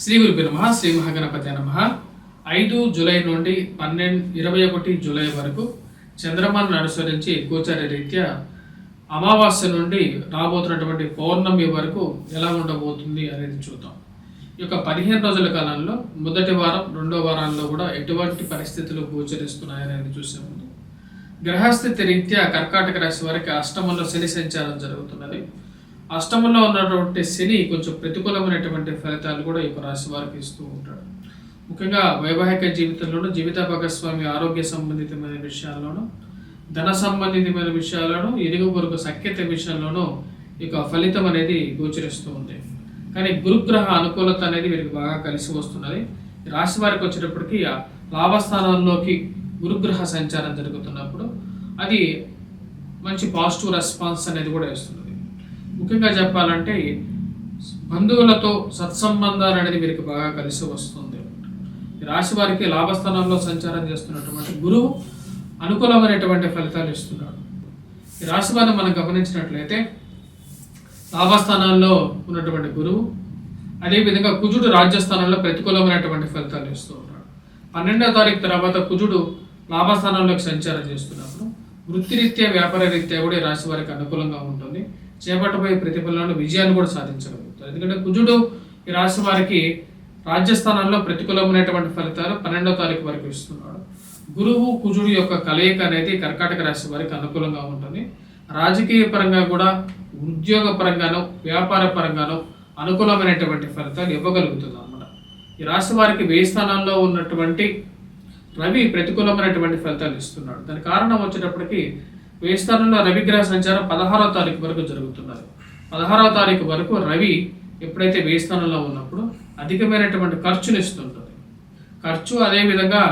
శ్రీ గురుభ్యో నమః. శ్రీ మహాగణపతి నమః. 5 జూలై నుండి 21 జూలై వరకు చంద్రమాను అనుసరించి గోచార రీత్యా అమావాస్య నుండి రాబోతున్నటువంటి పౌర్ణమి వరకు ఎలా ఉండబోతుంది అనేది చూద్దాం. ఈ యొక్క 15 రోజుల కాలంలో మొదటి వారం, రెండో వారాల్లో కూడా ఎటువంటి పరిస్థితులు గోచరిస్తున్నాయనేది చూసే ముందు గ్రహస్థితి రీత్యా కర్కాటక రాశి వారికి అష్టమంలో శని సంచారం జరుగుతున్నది. అష్టమంలో ఉన్నటువంటి శని కొంచెం ప్రతికూలమైనటువంటి ఫలితాలు కూడా ఈ రాశి వారికి ఇస్తూ ఉంటాడు. ముఖ్యంగా వైవాహిక జీవితంలోనూ, జీవిత భాగస్వామి ఆరోగ్య సంబంధితమైన విషయాల్లోనూ, ధన సంబంధితమైన విషయాల్లోనూ, ఇరుగు పొరుగు సఖ్యత విషయంలోనూ ఇక ఫలితం అనేది గోచరిస్తూ ఉంది. కానీ గురుగ్రహ అనుకూలత అనేది వీరికి బాగా కలిసి వస్తున్నది. రాశి వారికి వచ్చేటప్పటికి లాభస్థానంలోకి గురుగ్రహ సంచారం జరుగుతున్నప్పుడు అది మంచి పాజిటివ్ రెస్పాన్స్ అనేది కూడా ఇస్తున్నది. ముఖ్యంగా చెప్పాలంటే బంధువులతో సత్సంబంధాలు అనేది వీరికి బాగా కలిసి వస్తుంది. రాశి వారికి లాభస్థానంలో సంచారం చేస్తున్నటువంటి గురువు అనుకూలమైనటువంటి ఫలితాలు ఇస్తున్నాడు. ఈ రాశి వారిని మనం గమనించినట్లయితే లాభస్థానాల్లో ఉన్నటువంటి గురువు, అదేవిధంగా కుజుడు రాజ్యస్థానంలో ప్రతికూలమైనటువంటి ఫలితాలు ఇస్తూ ఉన్నాడు. 12వ తారీఖు తర్వాత కుజుడు లాభస్థానంలోకి సంచారం చేస్తున్నప్పుడు వృత్తిరీత్యా, వ్యాపార రీత్యా కూడా ఈ రాశి వారికి అనుకూలంగా ఉంటుంది. చేపట్టబోయే ప్రతిఫలంలో విజయాన్ని కూడా సాధించగలుగుతారు. ఎందుకంటే కుజుడు ఈ రాశి వారికి రాజ్యస్థానంలో ప్రతికూలమైనటువంటి ఫలితాలు 12వ తారీఖు వరకు ఇస్తున్నాడు. గురువు కుజుడు యొక్క కలయిక అనేది కర్కాటక రాశి వారికి అనుకూలంగా ఉంటుంది. రాజకీయ పరంగా కూడా, ఉద్యోగ పరంగానో, వ్యాపార పరంగానో అనుకూలమైనటువంటి ఫలితాలు ఇవ్వగలుగుతుంది అన్నమాట. ఈ రాశి వారికి 1000 స్థానాల్లో ఉన్నటువంటి రవి ప్రతికూలమైనటువంటి ఫలితాలు ఇస్తున్నాడు. దానికి కారణం వచ్చేటప్పటికి 1000 స్థానంలో రవిగ్రహ సంచారం 16వ తారీఖు వరకు జరుగుతున్నది. 16వ తారీఖు వరకు రవి ఎప్పుడైతే 1000 స్థానంలో ఉన్నప్పుడు అధికమైనటువంటి ఖర్చులు ఇస్తుంటుంది. ఖర్చు, అదేవిధంగా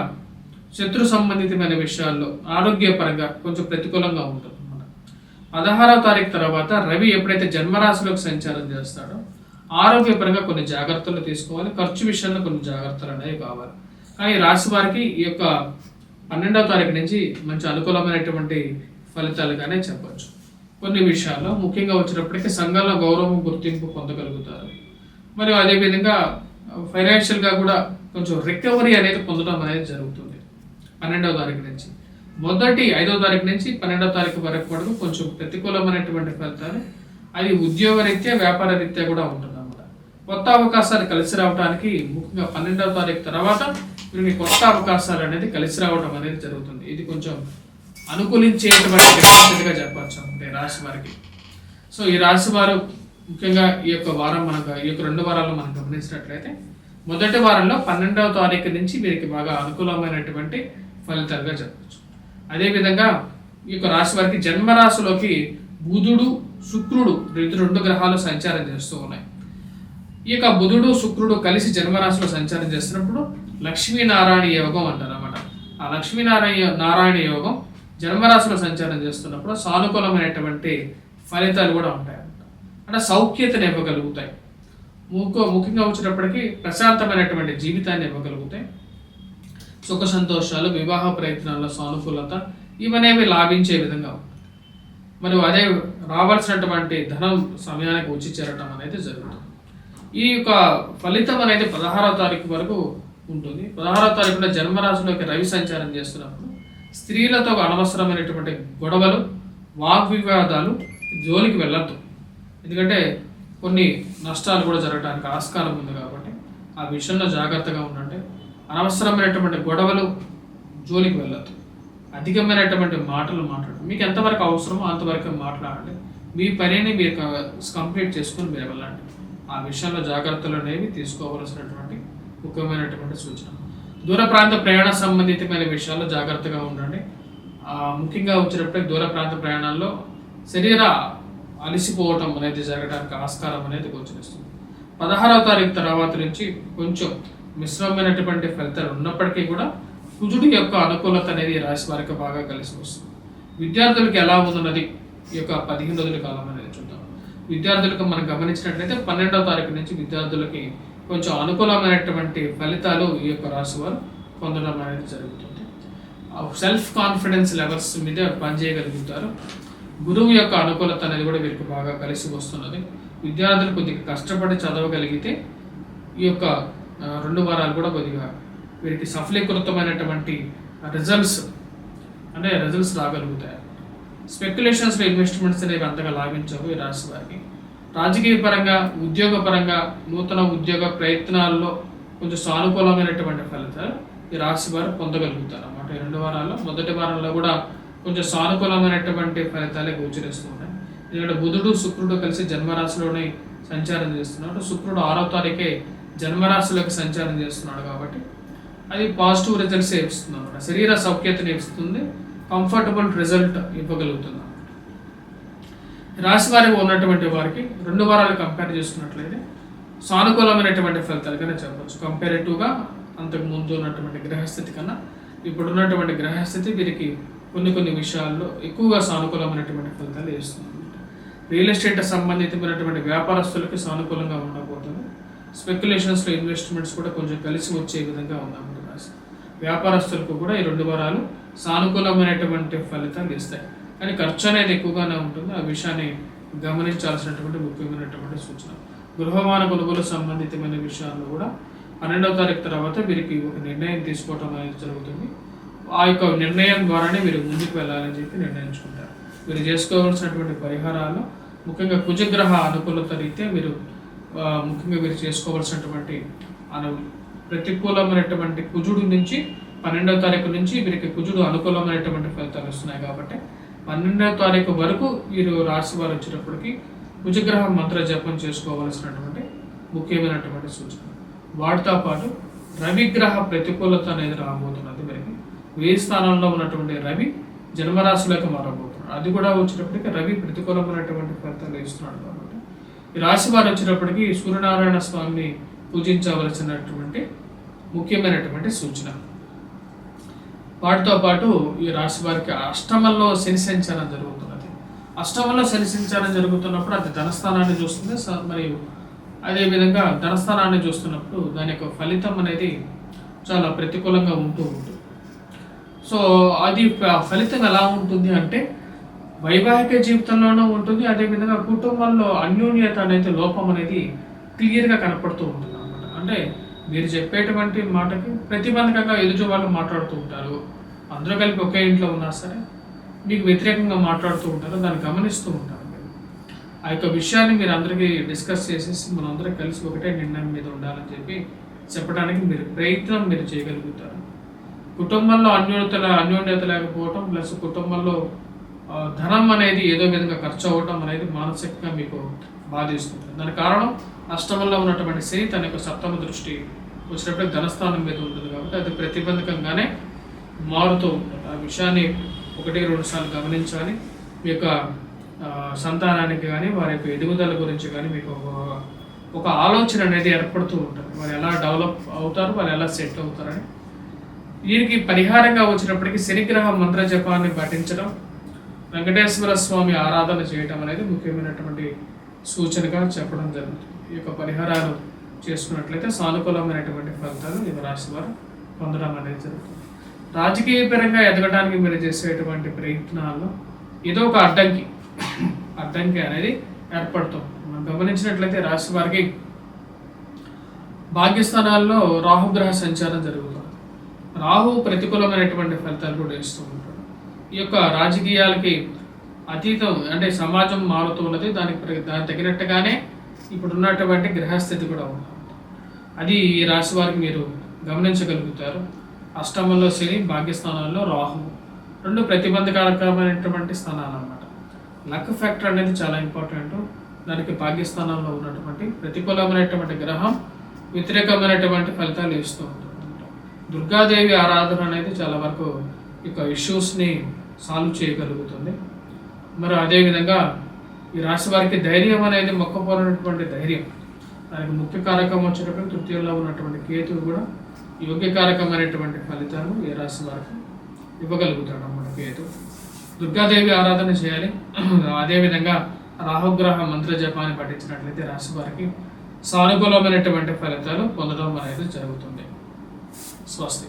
శత్రు సంబంధితమైన విషయాల్లో ఆరోగ్యపరంగా కొంచెం ప్రతికూలంగా ఉంటుంది అన్నమాట. 16వ తారీఖు తర్వాత రవి ఎప్పుడైతే జన్మరాశిలోకి సంచారం చేస్తాడో ఆరోగ్యపరంగా కొన్ని జాగ్రత్తలు తీసుకోవాలి. ఖర్చు విషయంలో కొన్ని జాగ్రత్తలు అనేవి కావాలి. కానీ రాశి వారికి ఈ యొక్క 12వ తారీఖు నుంచి మంచి అనుకూలమైనటువంటి ఫలితాలుగానే చెప్పచ్చు. కొన్ని విషయాల్లో ముఖ్యంగా వచ్చినప్పటికీ సంఘంలో గౌరవం, గుర్తింపు పొందగలుగుతారు. మరియు అదేవిధంగా ఫైనాన్షియల్గా కూడా కొంచెం రికవరీ అనేది పొందడం అనేది జరుగుతుంది. 12వ తారీఖు నుంచి 5వ తారీఖు నుంచి 12వ తారీఖు వరకు కూడా కొంచెం ప్రతికూలమైనటువంటి ఫలితాలు అది ఉద్యోగ రీత్యా, వ్యాపార రీత్యా కూడా ఉంటుంది అన్నమాట. కొత్త అవకాశాలు కలిసి రావడానికి ముఖ్యంగా 12వ తారీఖు తర్వాత వీరికి కొత్త అవకాశాలు అనేది కలిసి రావడం అనేది జరుగుతుంది. ఇది కొంచెం అనుకూలించేటువంటి పరిస్థితిగా చెప్పచ్చు అంటే రాశి వారికి. సో ఈ రాశి వారు ముఖ్యంగా ఈ యొక్క వారం ఈ యొక్క 2 వారాల్లో మనం గమనించినట్లయితే మొదటి వారంలో 12వ తారీఖు నుంచి వీరికి బాగా అనుకూలమైనటువంటి ఫలితాలుగా చెప్పచ్చు. అదేవిధంగా ఈ యొక్క రాశి వారికి జన్మరాశిలోకి బుధుడు, శుక్రుడు 2 గ్రహాలు సంచారం చేస్తూ ఉన్నాయి. ఈ యొక్క బుధుడు, శుక్రుడు కలిసి జన్మరాశిలో సంచారం చేస్తున్నప్పుడు లక్ష్మీనారాయణ యోగం అంటారు అన్నమాట. ఆ లక్ష్మీనారాయణ యోగం జన్మరాశిలో సంచారం చేస్తున్నప్పుడు సానుకూలమైనటువంటి ఫలితాలు కూడా ఉంటాయి అన్నమాట. అంటే సౌఖ్యతను ఇవ్వగలుగుతాయి. ముఖ్యంగా వచ్చేటప్పటికి ప్రశాంతమైనటువంటి జీవితాన్ని ఇవ్వగలుగుతాయి. సుఖ సంతోషాలు, వివాహ ప్రయత్నాల్లో సానుకూలత ఇవనేవి లాభించే విధంగా ఉంటాయి. మరియు అదే రావాల్సినటువంటి ధనం సమయానికి వచ్చి చేరటం అనేది జరుగుతుంది. ఈ యొక్క ఫలితం అనేది 16వ తారీఖు వరకు ఉంటుంది. 16వ తారీఖున జన్మరాశిలోకి రవి సంచారం చేస్తున్నప్పుడు స్త్రీలతో అనవసరమైనటువంటి గొడవలు, వాగ్వివాదాలు జోలికి వెళ్ళద్దు. ఎందుకంటే కొన్ని నష్టాలు కూడా జరగడానికి ఆస్కారం ఉంది కాబట్టి ఆ విషయంలో జాగ్రత్తగా ఉండండి. అనవసరమైనటువంటి గొడవలు జోలికి వెళ్ళద్దు. అధికమైనటువంటి మాటలు మాట్లాడండి. మీకు ఎంతవరకు అవసరమో అంతవరకు మాట్లాడండి. మీ పనిని మీరు కంప్లీట్ చేసుకొని మీరు వెళ్ళండి. ఆ విషయంలో జాగ్రత్తలు అనేవి తీసుకోవలసినటువంటి ముఖ్యమైనటువంటి సూచన. దూర ప్రాంత ప్రయాణ సంబంధితమైన విషయాల్లో జాగ్రత్తగా ఉండండి. ముఖ్యంగా వచ్చేటప్పటికి దూర ప్రాంత ప్రయాణాల్లో శరీర అలసిపోవటం అనేది జరగడానికి ఆస్కారం అనేది గోచరిస్తుంది. 16వ తారీఖు తర్వాత నుంచి కొంచెం మిశ్రమమైనటువంటి ఫలితాలు ఉన్నప్పటికీ కూడా కుజుడి యొక్క అనుకూలత అనేది రాశి వారికి బాగా కలిసి వస్తుంది. విద్యార్థులకు ఎలా ఉన్నది ఈ యొక్క 15 రోజుల కాలం అనేది చూద్దాం. విద్యార్థులకు మనం గమనించినట్లయితే 12వ తారీఖు నుంచి విద్యార్థులకి కొంచెం అనుకూలమైనటువంటి ఫలితాలు ఈ యొక్క రాశి వారు పొందడం అనేది జరుగుతుంది. సెల్ఫ్ కాన్ఫిడెన్స్ లెవెల్స్ మీద పనిచేయగలుగుతారు. గురువు యొక్క అనుకూలత అనేది కూడా వీరికి బాగా కలిసి వస్తున్నది. విద్యార్థులు కొద్దిగా కష్టపడి చదవగలిగితే ఈ యొక్క 2 వారాలు కూడా కొద్దిగా వీరికి సఫలీకృతమైనటువంటి రిజల్ట్స్ రాగలుగుతాయి. స్పెక్యులేషన్స్లో ఇన్వెస్ట్మెంట్స్ అనేవి అంతగా లాభించవు ఈ రాశి వారికి. రాజకీయ పరంగా, ఉద్యోగ పరంగా, నూతన ఉద్యోగ ప్రయత్నాల్లో కొంచెం సానుకూలమైనటువంటి ఫలితాలు ఈ రాశి వారు పొందగలుగుతారు అన్నమాట. ఈ 2 వారాల్లో మొదటి వారంలో కూడా కొంచెం సానుకూలమైనటువంటి ఫలితాలే గోచరిస్తూ ఉన్నాయి. ఎందుకంటే బుధుడు శుక్రుడు కలిసి జన్మరాశిలోనే సంచారం చేస్తున్నాడు. శుక్రుడు 6వ తారీఖే జన్మరాశిలోకి సంచారం చేస్తున్నాడు కాబట్టి అది పాజిటివ్ రిజల్ట్స్ ఇస్తుంది అన్నమాట. శరీర సౌఖ్యతని ఇస్తుంది, కంఫర్టబుల్ రిజల్ట్ ఇవ్వగలుగుతుంది అన్నమాట. రాశి వారికి ఉన్నటువంటి వారికి 2 వారాలు కంపేర్ చేసుకున్నట్లయితే సానుకూలమైనటువంటి ఫలితాలుగానే చెప్పవచ్చు. కంపారిటివ్గా అంతకు ముందు ఉన్నటువంటి గ్రహస్థితి కన్నా ఇప్పుడున్నటువంటి గ్రహస్థితి వీరికి కొన్ని విషయాల్లో ఎక్కువగా సానుకూలమైనటువంటి ఫలితాలు ఇస్తుంది. రియల్ ఎస్టేట్ సంబంధితమైనటువంటి వ్యాపారస్తులకి సానుకూలంగా ఉండబోతుంది. స్పెక్యులేషన్స్లో ఇన్వెస్ట్మెంట్స్ కూడా కొంచెం కలిసి వచ్చే విధంగా ఉందన్నమాట. వ్యాపారస్తులకు కూడా ఈ 2 వారాలు సానుకూలమైనటువంటి ఫలితాలు ఇస్తాయి. కానీ ఖర్చు అనేది ఎక్కువగానే ఉంటుంది. ఆ విషయాన్ని గమనించాల్సినటువంటి ముఖ్యమైనటువంటి సూచన. గృహవాహన కొనుగోలు సంబంధితమైన విషయాల్లో కూడా 12వ తారీఖు తర్వాత వీరికి ఒక నిర్ణయం తీసుకోవటం అనేది జరుగుతుంది. ఆ యొక్క నిర్ణయం ద్వారానే మీరు ముందుకు వెళ్ళాలని చెప్పి నిర్ణయించుకుంటారు. మీరు చేసుకోవాల్సినటువంటి పరిహారాలు ముఖ్యంగా కుజగ్రహ అనుకూలత రీత్యా మీరు ముఖ్యంగా మీరు చేసుకోవాల్సినటువంటి ప్రతికూలమైనటువంటి కుజుడు నుంచి 12వ తారీఖు నుంచి వీరికి కుజుడు అనుకూలమైనటువంటి ఫలితాలు వస్తున్నాయి కాబట్టి 12వ తారీఖు వరకు వీరు రాశి వారు వచ్చేటప్పటికి కుజగ్రహ మంత్ర జపం చేసుకోవాల్సినటువంటి ముఖ్యమైనటువంటి సూచన. వాటితో పాటు రవిగ్రహ ప్రతికూలత అనేది రాబోతున్నది. వీరికి 1000 స్థానంలో ఉన్నటువంటి రవి జన్మరాశిలోకి మారబోతున్నాడు. అది కూడా వచ్చేటప్పటికి రవి ప్రతికూలమైనటువంటి ఫలితాలు ఇస్తున్నాడు కాబట్టి ఈ రాశి వారు వచ్చేటప్పటికి సూర్యనారాయణ స్వామిని పూజించవలసినటువంటి ముఖ్యమైనటువంటి సూచన. వాటితో పాటు ఈ రాశి వారికి అష్టమంలో శని సంచారం జరుగుతున్నది. అష్టమంలో శని సంచారం జరుగుతున్నప్పుడు అది ధనస్థానాన్ని చూస్తుంది. మరియు అదేవిధంగా ధనస్థానాన్ని చూస్తున్నప్పుడు దాని యొక్క ఫలితం అనేది చాలా ప్రతికూలంగా ఉంటూ ఉంటుంది. సో అది ఫలితం ఎలా ఉంటుంది అంటే వైవాహిక జీవితంలోనూ ఉంటుంది. అదేవిధంగా కుటుంబంలో అన్యోన్యత అనేది లోపం అనేది క్లియర్గా కనపడుతూ ఉంటుంది అన్నమాట. అంటే మీరు చెప్పేటువంటి మాటకి ప్రతిబంధకంగా ఎదుటి వాళ్ళు మాట్లాడుతూ ఉంటారు. అందరూ కలిపి ఒకే ఇంట్లో ఉన్నా సరే మీకు వ్యతిరేకంగా మాట్లాడుతూ ఉంటారు. దాన్ని గమనిస్తూ ఉంటారు. ఆ యొక్క విషయాన్ని మీరు అందరికీ డిస్కస్ చేసేసి మనందరం కలిసి ఒకటే నిర్ణయం మీద ఉండాలని చెప్పి చెప్పడానికి ప్రయత్నం మీరు చేయగలుగుతారు. కుటుంబంలో అన్యోన్యత లేకపోవటం ప్లస్ కుటుంబంలో ధనం అనేది ఏదో విధంగా ఖర్చు అవ్వటం అనేది మానసికంగా మీకు బాధిస్తుంది. దానికి కారణం అష్టమంలో ఉన్నటువంటి శని తన యొక్క 7వ దృష్టి వచ్చినప్పుడు ధనస్థానం మీద ఉంటుంది కాబట్టి అది ప్రతిబంధకంగానే మారుతూ ఉంటుంది. ఆ విషయాన్ని 1-2 సార్లు గమనించాలి. మీ యొక్క సంతానానికి కానీ వారి యొక్క ఎదుగుదల గురించి కానీ మీకు ఒక ఆలోచన అనేది ఏర్పడుతూ ఉంటుంది. వారు ఎలా డెవలప్ అవుతారు, వాళ్ళు ఎలా సెట్ అవుతారని. వీరికి పరిహారంగా వచ్చినప్పటికీ శనిగ్రహ మంత్ర జపాన్ని పఠించడం, వెంకటేశ్వర స్వామి ఆరాధన చేయడం అనేది ముఖ్యమైనటువంటి సూచనగా చెప్పడం జరుగుతుంది. ఈ యొక్క పరిహారాలు చేసుకున్నట్లయితే సానుకూలమైనటువంటి ఫలితాలు ఈ రాశి వారు పొందడం అనేది జరుగుతుంది. రాజకీయ పరంగా ఎదగడానికి మీరు చేసేటువంటి ప్రయత్నాల్లో ఏదో ఒక అడ్డంకి అనేది ఏర్పడుతుంది. మనం గమనించినట్లయితే రాశి వారికి భాగ్యస్థానాల్లో రాహుగ్రహ సంచారం జరుగుతుంది. రాహు ప్రతికూలమైనటువంటి ఫలితాలు కూడా ఇస్తూ ఉంటాడు. ఈ యొక్క రాజకీయాలకి అతీతం అంటే సమాజం మారుతూ ఉన్నది. దానికి తగినట్టుగానే ఇప్పుడు ఉన్నటువంటి గ్రహస్థితి కూడా ఉంది. అది ఈ రాశి వారికి మీరు గమనించగలుగుతారు. అష్టమంలో శని, భాగ్యస్థానాల్లో రాహు 2 ప్రతిబంధకారకమైనటువంటి స్థానాలు అన్నమాట. లక్ ఫ్యాక్టర్ అనేది చాలా ఇంపార్టెంట్. దానికి భాగ్యస్థానంలో ఉన్నటువంటి ప్రతికూలమైనటువంటి గ్రహం వ్యతిరేకమైనటువంటి ఫలితాలు ఇస్తూ ఉంటుంది. దుర్గాదేవి ఆరాధన అనేది చాలా వరకు ఇక ఇష్యూస్ని సాల్వ్ చేయగలుగుతుంది. మరి అదేవిధంగా ఈ రాశి వారికి ధైర్యం అనేది మొక్కపోయినటువంటి ధైర్యం, దానికి ముఖ్య కారకం వచ్చేటప్పుడు 3యంలో ఉన్నటువంటి కేతువు కూడా యోగ్యకారకమైనటువంటి ఫలితాలు ఈ రాశి వారికి ఇవ్వగలుగుతాడు అన్నమాట. కేతు దుర్గాదేవి ఆరాధన చేయాలి. అదేవిధంగా రాహుగ్రహ మంత్ర జపాన్ని పఠించినట్లయితే రాశి వారికి సానుకూలమైనటువంటి ఫలితాలు పొందడం అనేది జరుగుతుంది. స్వస్తి.